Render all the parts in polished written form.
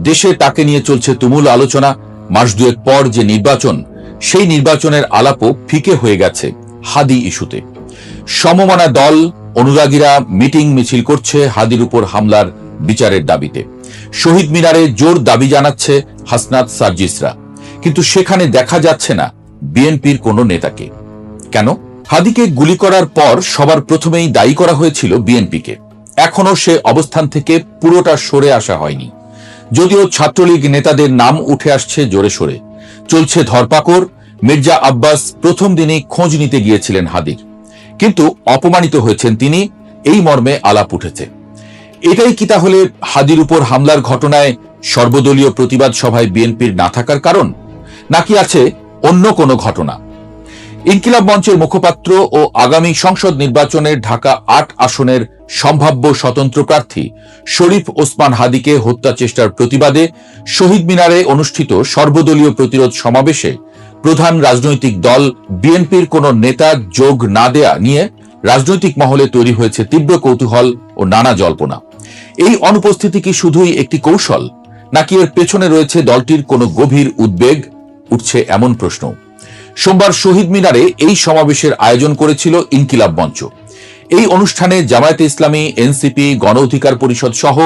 দেশে তাকে নিয়ে চলছে তুমুল আলোচনা। মাস দুয়েক পর যে নির্বাচন, সেই নির্বাচনের আলাপও ফিকে হয়ে গেছে হাদি ইস্যুতে। সমমনা দল, অনুরাগীরা মিটিং মিছিল করছে হাদির উপর হামলার বিচারের দাবিতে। শহীদ মিনারে জোর দাবি জানাচ্ছে হাসনাত সার্জিসরা, কিন্তু সেখানে দেখা যাচ্ছে না বিএনপির কোনো নেতাকে। কেন? হাদিকে গুলি করার পর সবার প্রথমেই দায়ী করা হয়েছিল বিএনপিকে। এখনো সে অবস্থান থেকে পুরোটা সরে আসা হয়নি, যদিও ছাত্রলীগ নেতাদের নাম উঠে আসছে জোরে সোরে। চলছে ধরপাকড়। মির্জা আব্বাস প্রথম দিনেই খোঁজ নিতে গিয়েছিলেন হাদির, কিন্তু অপমানিত হয়েছেন তিনি, এই মর্মে আলাপ উঠেছে। এটাই কি তাহলে হাদির উপর হামলার ঘটনায় সর্বদলীয় প্রতিবাদ সভায় বিএনপির না থাকার কারণ, নাকি আছে অন্য কোনো ঘটনা? ইনকিলাব মঞ্চের মুখপাত্র ও আগামী সংসদ নির্বাচনের ঢাকা ৮ আসনের সম্ভাব্য স্বতন্ত্র প্রার্থী শরীফ ওসমান হাদিকে হত্যা চেষ্টার প্রতিবাদে শহীদ মিনারে অনুষ্ঠিত সর্বদলীয় প্রতিরোধ সমাবেশে প্রধান রাজনৈতিক দল বিএনপির কোনো নেতা যোগ না দেয়া নিয়ে রাজনৈতিক মহলে তৈরি হয়েছে তীব্র কৌতূহল ও নানা জল্পনা। এই অনুপস্থিতি কি শুধুই একটি কৌশল, নাকি এর পেছনে রয়েছে দলটির কোনো গভীর উদ্বেগ? উঠছে এমন প্রশ্ন। সোমবার শহীদ মিনারে এই সমাবেশের আয়োজন করেছিল ইনকিলাব মঞ্চ। এই অনুষ্ঠানে জামায়াতে ইসলামী, এনসিপি, গণ অধিকার পরিষদ সহ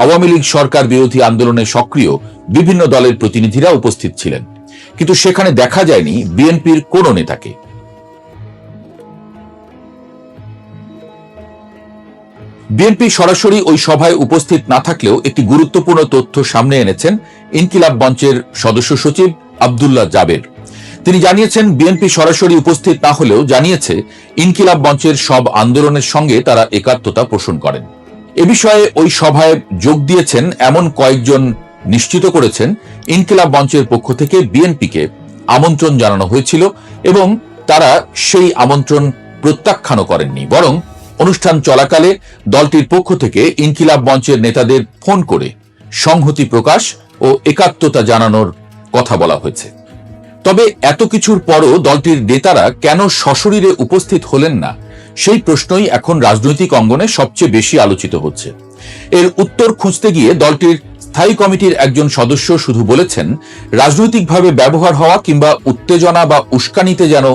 আওয়ামী লীগ সরকার বিরোধী আন্দোলনে সক্রিয় বিভিন্ন দলের প্রতিনিধিরা উপস্থিত ছিলেন, কিন্তু সেখানে দেখা যায়নি বিএনপির কোনো নেতাকে। বিএনপি সরাসরি ওই সভায় উপস্থিত না থাকলেও একটি গুরুত্বপূর্ণ তথ্য সামনে এনেছেন ইনকিলাব মঞ্চের সদস্য সচিব আব্দুল্লাহ জাবের। তিনি জানিয়েছেন, বিএনপি সরাসরি উপস্থিত না হলেও জানিয়েছে ইনকিলাব মঞ্চের সব আন্দোলনের সঙ্গে তারা একাত্মতা পোষণ করেন। এ বিষয়ে ওই সভায় যোগ দিয়েছেন এমন কয়েকজন নিশ্চিত করেছেন ইনকিলাব মঞ্চের পক্ষ থেকে বিএনপিকে আমন্ত্রণ জানানো হয়েছিল এবং তারা সেই আমন্ত্রণ প্রত্যাখ্যানও করেননি, বরং অনুষ্ঠান চলাকালে দলটির পক্ষ থেকে ইনকিলাব মঞ্চের নেতাদের ফোন করে সংহতি প্রকাশ ও একাত্মতা জানানোর কথা বলা হয়েছে। তবে এত কিছুর পরও দলটির নেতারা কেন সশরীরে উপস্থিত হলেন না, সেই প্রশ্নই এখন রাজনৈতিক অঙ্গনে সবচেয়ে বেশি আলোচিত হচ্ছে। এর উত্তর খুঁজতে গিয়ে দলটির স্থায়ী কমিটির একজন সদস্য শুধু বলেছেন, রাজনৈতিকভাবে ব্যবহার হওয়া কিংবা উত্তেজনা বা উস্কানিতে যেন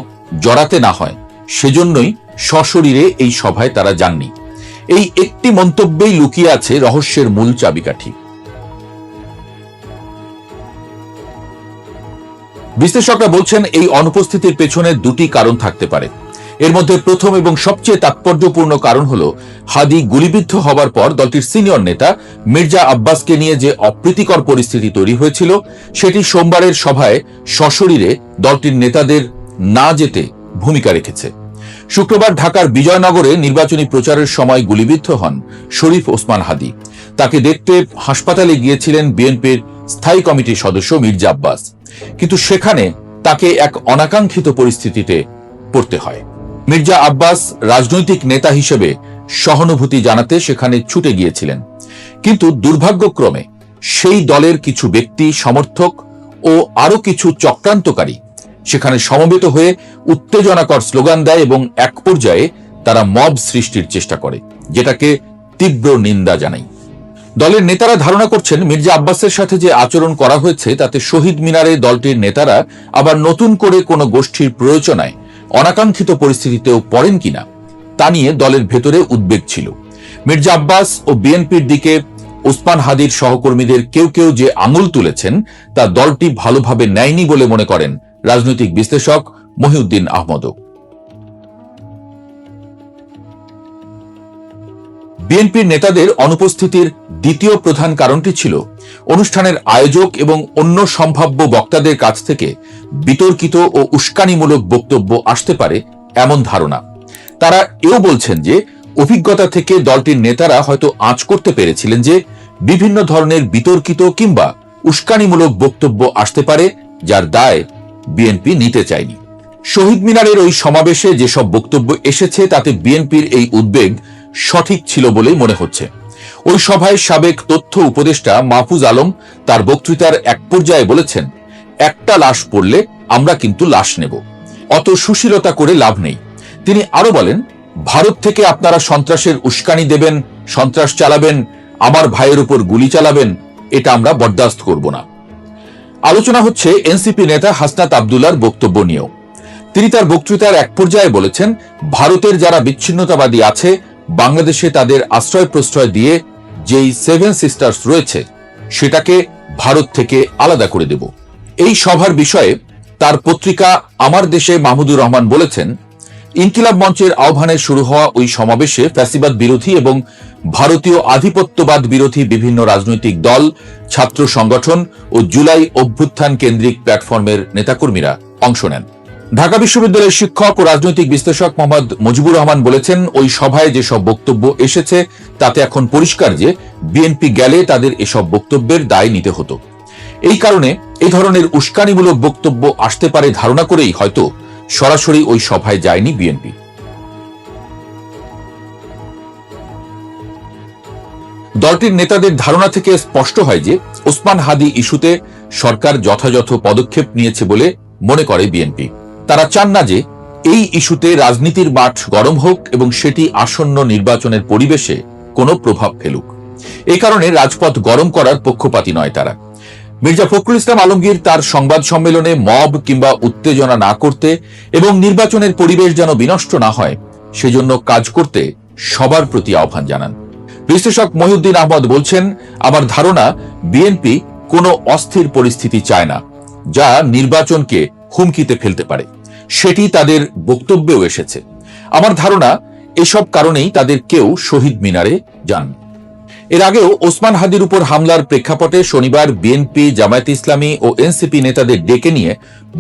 জড়াতে না হয়, সেজন্যই সশরীরে এই সভায় তারা যাননি। এই একটি মন্তব্যেই লুকিয়ে আছে রহস্যের মূল চাবিকাঠি। বিশ্লেষকরা বলছেন, এই অনুপস্থিতির পেছনে দুটি কারণ থাকতে পারে। এর মধ্যে প্রথম এবং সবচেয়ে তাৎপর্যপূর্ণ কারণ হল, হাদি গুলিবিদ্ধ হবার পর দলটির সিনিয়র নেতা মির্জা আব্বাসকে নিয়ে যে অপ্রীতিকর পরিস্থিতি তৈরি হয়েছিল, সেটি সোমবারের সভায় সশরীরে দলটির নেতাদের না যেতে ভূমিকা রেখেছে। শুক্রবার ঢাকার বিজয়নগরে নির্বাচনী প্রচারের সময় গুলিবিদ্ধ হন শরীফ ওসমান হাদি। তাকে দেখতে হাসপাতালে গিয়েছিলেন বিএনপির স্থায়ী কমিটির সদস্য মির্জা আব্বাস, কিন্তু সেখানে তাকে এক অনাকাঙ্ক্ষিত পরিস্থিতিতে পড়তে হয়। মির্জা আব্বাস রাজনৈতিক নেতা হিসেবে সহানুভূতি জানাতে সেখানে ছুটে গিয়েছিলেন, কিন্তু দুর্ভাগ্যক্রমে সেই দলের কিছু ব্যক্তি, সমর্থক ও আরো কিছু চক্রান্তকারী সেখানে সমবেত হয়ে উত্তেজনাকর স্লোগান দেয় এবং এক পর্যায়ে তারা মব সৃষ্টির চেষ্টা করে, যেটাকে তীব্র নিন্দা জানাই। দলের নেতারা ধারণা করছেন, মির্জা আব্বাসের সাথে যে আচরণ করা হয়েছে তাতে শহীদ মিনারে দলটির নেতারা আবার নতুন করে কোনো গোষ্ঠীর প্ররোচনায় অনাকাঙ্ক্ষিত পরিস্থিতিতেও পড়েন কিনা তা নিয়ে দলের ভেতরে উদ্বেগ ছিল। মির্জা আব্বাস ও বিএনপির দিকে ওসমান হাদির সহকর্মীদের কেউ কেউ যে আঙুল তুলেছেন তা দলটি ভালোভাবে নেয়নি বলে মনে করেন রাজনৈতিক বিশ্লেষক মহিউদ্দিন আহমদও। বিএনপির নেতাদের অনুপস্থিতির দ্বিতীয় প্রধান কারণটি ছিল, অনুষ্ঠানের আয়োজক এবং অন্য সম্ভাব্য বক্তাদের কাছ থেকে বিতর্কিত ও উস্কানিমূলক বক্তব্য আসতে পারে এমন ধারণা। তারা এও বলছেন যে, অভিজ্ঞতা থেকে দলটির নেতারা হয়তো আঁচ করতে পেরেছিলেন যে বিভিন্ন ধরনের বিতর্কিত কিংবা উস্কানিমূলক বক্তব্য আসতে পারে, যার দায় বিএনপি নিতে চায়নি। শহীদ মিনারের ওই সমাবেশে যেসব বক্তব্য এসেছে তাতে বিএনপির এই উদ্বেগ সঠিক ছিল বলেই মনে হচ্ছে। ওই সভায় সাবেক তথ্য উপদেষ্টা মাহফুজ আলম তার বক্তৃতার এক পর্যায়ে বলেছেন, একটা লাশ পড়লে আমরা কিন্তু লাশ নেব, অত সুশীলতা করে লাভ নেই। তিনি আরো বলেন, ভারত থেকে আপনারা সন্ত্রাসের উস্কানি দেবেন, সন্ত্রাস চালাবেন, আমার ভাইয়ের উপর গুলি চালাবেন, এটা আমরা বরদাস্ত করব না। আলোচনা হচ্ছে এনসিপি নেতা হাসনাত আব্দুল্লাহর বক্তব্য নিয়েও। তিনি তার বক্তৃতার এক পর্যায়ে বলেছেন, ভারতের যারা বিচ্ছিন্নতাবাদী আছে, বাংলাদেশে তাদের আশ্রয় প্রশ্রয় দিয়ে যেই 7 সিস্টার্স রয়েছে সেটাকে ভারত থেকে আলাদা করে দেব। এই সভার বিষয়ে তার পত্রিকা আমার দেশে মাহমুদুর রহমান বলেছেন, ইনকিলাব মঞ্চের আহ্বানে শুরু হওয়া ওই সমাবেশে ফ্যাসিবাদ বিরোধী এবং ভারতীয় আধিপত্যবাদ বিরোধী বিভিন্ন রাজনৈতিক দল, ছাত্র সংগঠন ও জুলাই অভ্যুত্থান কেন্দ্রিক প্ল্যাটফর্মের নেতাকর্মীরা অংশ নেন। ঢাকা বিশ্ববিদ্যালয়ের শিক্ষক ও রাজনৈতিক বিশ্লেষক মোহাম্মদ মুজিবুর রহমান বলেছেন, ওই সভায় যেসব বক্তব্য এসেছে তাতে এখন পরিষ্কার যে বিএনপি গেলে তাদের এসব বক্তব্যের দায় নিতে হতো। এই কারণে এই ধরনের উস্কানিমূলক বক্তব্য আসতে পারে ধারণা করেই হয়তো সরাসরি ওই সভায় যায়নি বিএনপি। দলটির নেতাদের ধারণা থেকে স্পষ্ট হয় যে ওসমান হাদি ইস্যুতে সরকার যথাযথ পদক্ষেপ নিয়েছে বলে মনে করে বিএনপি। তারা চান না যে এই ইস্যুতে রাজনীতির মাঠ গরম হোক এবং সেটি আসন্ন নির্বাচনের পরিবেশে কোনো প্রভাব ফেলুক। এই কারণে রাজপথ গরম করার পক্ষপাতী নয় তারা। মির্জা ফখরুল ইসলাম আলমগীর তার সংবাদ সম্মেলনে মব কিংবা উত্তেজনা না করতে এবং নির্বাচনের পরিবেশ যেন বিনষ্ট না হয় সেজন্য কাজ করতে সবার প্রতি আহ্বান জানান। বিশ্লেষক মহিউদ্দিন আহমদ বলছেন, আমার ধারণা বিএনপি কোনো অস্থির পরিস্থিতি চায় না যা নির্বাচনকে হুমকিতে ফেলতে পারে। সেটি তাদের বক্তব্যেও এসেছে। আমার ধারণা এসব কারণেই তাদের কেউ শহীদ মিনারে যান। এর আগেও ওসমান হাদির উপর হামলার প্রেক্ষাপটে শনিবার বিএনপি, জামায়াতে ইসলামী ও এনসিপি নেতাদের ডেকে নিয়ে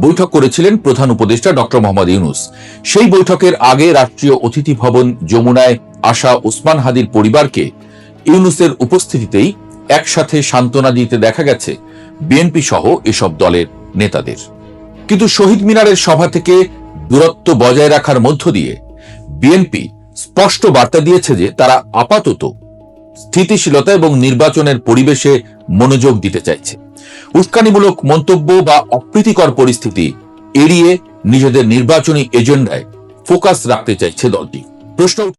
বৈঠক করেছিলেন প্রধান উপদেষ্টা ডক্টর মোহাম্মদ ইউনূস। সেই বৈঠকের আগে রাষ্ট্রীয় অতিথি ভবন যমুনায় আসা ওসমান হাদির পরিবারকে ইউনূসের উপস্থিতিতেই একসাথে সান্ত্বনা দিতে দেখা গেছে বিএনপি সহ এসব দলের নেতাদের। কিন্তু শহীদ মিনারের সভা থেকে দূরত্ব বজায় রাখার মধ্য দিয়ে বিএনপি স্পষ্ট বার্তা দিয়েছে যে তারা আপাতত স্থিতিশীলতা এবং নির্বাচনের পরিবেশে মনোযোগ দিতে চাইছে। উস্কানিমূলক মন্তব্য বা অপ্রীতিকর পরিস্থিতি এড়িয়ে নিজেদের নির্বাচনী এজেন্ডায় ফোকাস রাখতে চাইছে দলটি। প্রশ্ন